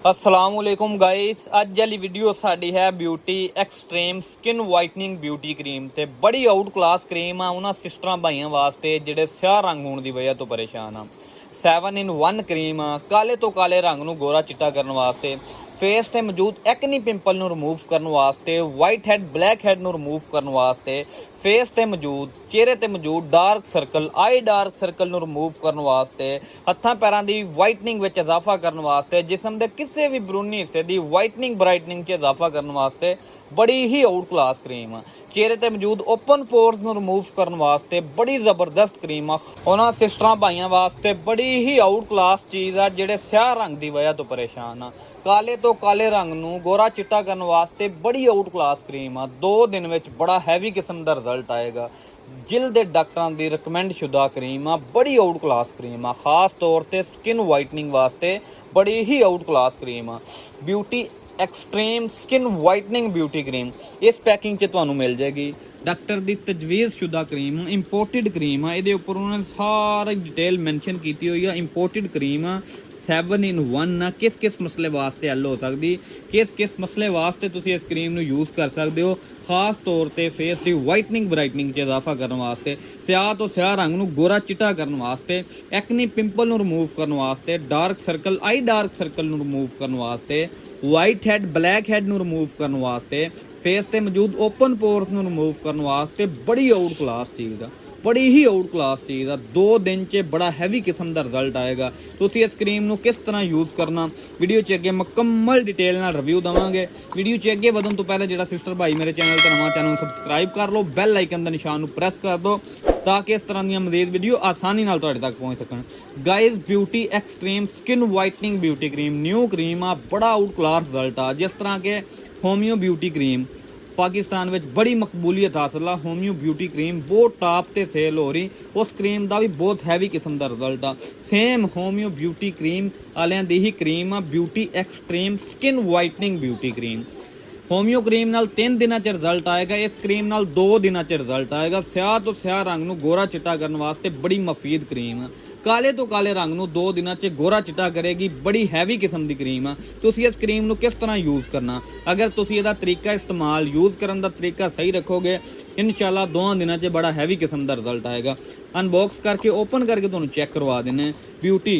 असलामुअलैकुम guys, अज वाली video साडी है beauty extreme skin whitening beauty cream ते बड़ी आउट क्लास क्रीम आ उन्हां सिस्टरां भाइयां वास्ते जिहड़े स्याह रंग होने की वजह तो परेशान आ। 7 in 1 क्रीम आ काले तो काले रंग नूं गोरा चिट्टा करने वास्ते, फेस ते मौजूद एक्नी पिंपल नूं रिमूव करने वास्ते, वाइट हैड ब्लैक हैड नूं रिमूव करने वास्ते, फेस ते मौजूद चेहरे ते मौजूद dark circle eye dark circle नूं रिमूव करने वास्ते, हत्थां पैरां दी वाइटनिंग विच इजाफा करने वास्ते, जिसम दे किसी भी बरूनी हिस्से दी वाइटनिंग ब्राइटनिंग च इजाफा करने वास्ते बड़ी ही आउट क्लास क्रीम आ। चेहरे ते मौजूद ओपन पोर्स नूं रिमूव करने वास्ते बड़ी जबरदस्त क्रीम आ। उन्हां सिस्टरां भाइयां वास्ते बड़ी ही आउट क्लास चीज़ आ जिहड़े स्याह रंग की वजह तो परेशान आ। काले तो काले रंग नूं गोरा चिट्टा करने वास्ते बड़ी आउट क्लास क्रीम आ। 2 दिन विच बड़ा हैवी किस्म दा रिजल्ट आएगा। जिल दे डॉक्टरां दी रिकमेंड शुदा क्रीम आ, बड़ी आउट क्लास क्रीम आ। खास तौर ते स्किन वाइटनिंग वास्ते बड़ी ही आउट क्लास क्रीम आ। Beauty extreme skin whitening beauty cream इस पैकिंग च तुहानूं मिल जाएगी। डॉक्टर दी तजवीज़ शुदा क्रीम इंपोर्टेड क्रीम आ। इहदे उपर उन्होंने सारी डिटेल मैंशन की हुई है। इंपोर्टेड क्रीम आ, 7 in 1 ना किस किस मसले वास्ते हल हो सकती, किस किस मसले वास्ते तुसी इस क्रीम नूं यूज़ कर सकते हो। खास तौर पर फेस की वाइटनिंग ब्राइटनिंग च इजाफा करने वास्ते, स्याह तो स्याह रंग नूं गोरा चिट्टा करने वास्ते, एक्नी पिंपल नूं रिमूव करने वास्ते, dark circle eye dark circle नूं रिमूव करने वास्ते, वाइट हैड ब्लैक हैड नूं रिमूव करने वास्ते, फेस ते मौजूद ओपन पोर्स नूं रिमूव करने वास्ते बड़ी आउट क्लास चीज़ आ। बड़ी ही आउट क्लास चीज़ आ। 2 दिन च बड़ा हैवी किस्म का रिजल्ट आएगा। तुसीं इस क्रीम नूं किस तरह यूज़ करना वीडियो च अगे मुकम्मल डिटेल नाल रिव्यू देवांगे। वीडियो च अगे वधन तो पहले जिहड़ा सिस्टर भाई मेरे चैनल ते नवां चैनल सबसक्राइब कर लो, बैल आइकन का निशान प्रेस कर दो ताकि इस तरह दी मजीद वीडियो आसानी नाल तुहाडे तक पहुँच सकन। Guys beauty extreme skin whitening beauty cream new cream आ, बड़ा आउट क्लास रिजल्ट आ। जिस तरह के होमियो ब्यूटी क्रीम पाकिस्तान में बड़ी मकबूलीयत हासिल आ, होमियो ब्यूटी क्रीम बहुत टॉप ते सेल हो रही, उस क्रीम का भी बहुत हैवी किस्म का रिजल्ट आ। सेम होमियो ब्यूटी क्रीम वालियां दी ही क्रीम आ beauty extreme skin whitening beauty cream. Homeo cream नाल 3 दिनों च रिजल्ट आएगा, इस क्रीम नाल 2 दिनों च रिजल्ट आएगा। स्याह तो स्याह रंग नूं गोरा चिट्टा करने वास्ते बड़ी मफीद क्रीम आ। काले तो काले रंग नूं 2 दिनों च गोरा चिट्टा करेगी, बड़ी हैवी किस्म की क्रीम आ। तुसीं इस क्रीम नूं किस तरह यूज़ करना, अगर तुसीं इहदा तरीका इस्तेमाल यूज़ करन दा तरीका सही रखोगे इंशाल्लाह 2 दिनों च बड़ा हैवी किस्म का रिजल्ट आएगा। अनबॉक्स करके ओपन करके तुहानूं चैक करवा देने beauty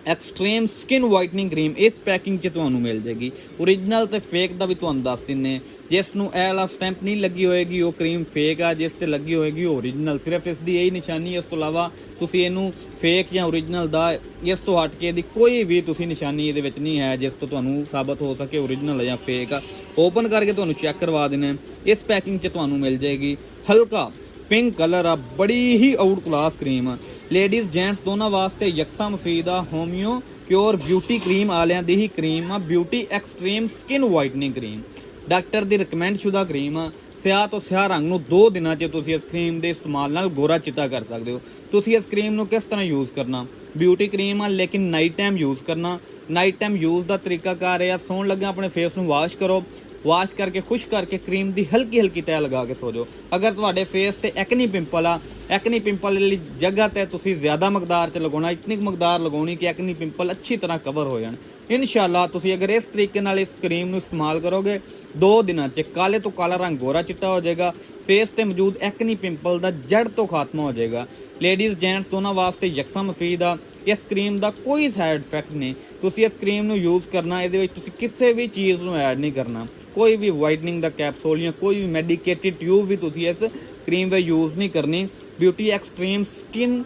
extreme skin whitening cream इस पैकिंग च तुहानूं मिल जाएगी। ओरिजिनल ते फेक का भी तुहानूं दस दिन्ने, जिसनूं ए वाला स्टैंप नहीं लगी होएगी वो क्रीम फेक आ, जिस ते लगी होएगी ओरिजिनल। सिर्फ इसकी यही निशानी, इस तो इलावा तुसीं इहनूं फेक या ओरिजिनल दा इस तो हट के इहदी कोई भी तुसीं निशानी इहदे विच नहीं है जिस तो तुहानूं साबित हो सके ओरिजिनल या फेक आ। ओपन करके तुहानूं चैक करवा देने। इस पैकिंग च तुहानूं मिल जाएगी हल्का पिंक कलर आ, बड़ी ही आउट क्लास क्रीम आ। लेडीज़ जेंट्स दोनों वास्ते यकसा मुफीद आ। होमियो प्योर ब्यूटी क्रीम आलियां दी ही क्रीम आ beauty extreme skin whitening cream. Doctor दी रिकमेंड शुदा क्रीम आ। स्याह तो स्याह रंग नूं 2 दिनों च तुसीं इस क्रीम के इस्तेमाल नाल गोरा चिट्टा कर सकते हो। तुसीं इस क्रीम नूं किस तरह यूज़ करना, ब्यूटी क्रीम आ लेकिन नाइट टाइम यूज़ करना। नाइट टाइम यूज़ का तरीकाकार है, सौण लगे अपने फेस नूं वाश करो, वाश करके खुश करके क्रीम की हल्की हल्की तह लगा के सो जाओ। अगर तुहाडे फेस ते एक्नी पिंपल आ, एक्नी पिंपल वाली जगह ते तुसीं ज़्यादा मकदार च लगाउणा, इतनी मकदार लगाउणी कि एक्नी पिंपल अच्छी तरह कवर हो जाए। इंशाल्लाह तुसीं अगर इस तरीके नाल इस क्रीम नूं इस्तेमाल करोगे 2 दिनों च काले तो काला रंग गोरा चिट्टा हो जाएगा, फेस ते मौजूद एक्नी पिंपल का जड़ तो खात्मा हो जाएगा। लेडीज़ जेंट्स दोनों वास्ते यकसा मुफीद आ। इस क्रीम का कोई साइड इफेक्ट नहीं। तुसीं इस क्रीम नूं यूज़ करना, इहदे विच तुसीं किसी भी चीज़ नूं ऐड नहीं करना, कोई भी वाइटनिंग का कैप्सूल या कोई भी मैडिकेटेड ट्यूब भी तुसीं इस क्रीम में यूज़ नहीं करनी। Beauty extreme skin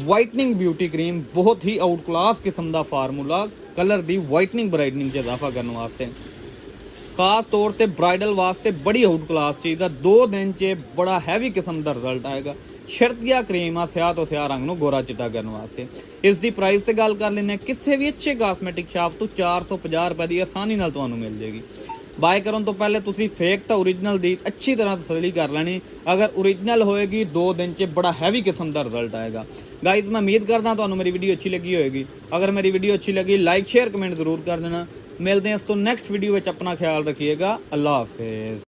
whitening beauty cream बहुत ही आउट क्लास किस्म का फार्मूला कलर की वाइटनिंग ब्राइटनिंग च इजाफा करने वास्ते, खास तौर पर ब्राइडल वास्ते बड़ी आउट क्लास चीज़ आ। 2 दिन च बड़ा हैवी किस्म का रिजल्ट आएगा। शर्तिया क्रीम आ स्याह तो स्याह रंग नूं गोरा चिट्टा करने वास्ते। इसकी प्राइस से गल कर लेने, किसी भी अच्छे कास्मैटिक शॉप तो 450 रुपए की आसानी नाल तुहानूं मिल जाएगी। बाय करन तो पहले तुसीं फेक तो ओरिजिनल की अच्छी तरह तसली कर लेनी। अगर ओरिजिनल होएगी 2 दिन च बड़ा हैवी किस्म का रिजल्ट आएगा। गाइज मैं उम्मीद करदा तुहानूं मेरी वीडियो अच्छी लगी होएगी। अगर मेरी वीडियो अच्छी लगी लाइक शेयर कमेंट जरूर कर देना। मिलते हैं इस तो नेक्स्ट वीडियो में, अपना ख्याल रखिएगा। अल्लाह हाफिज़।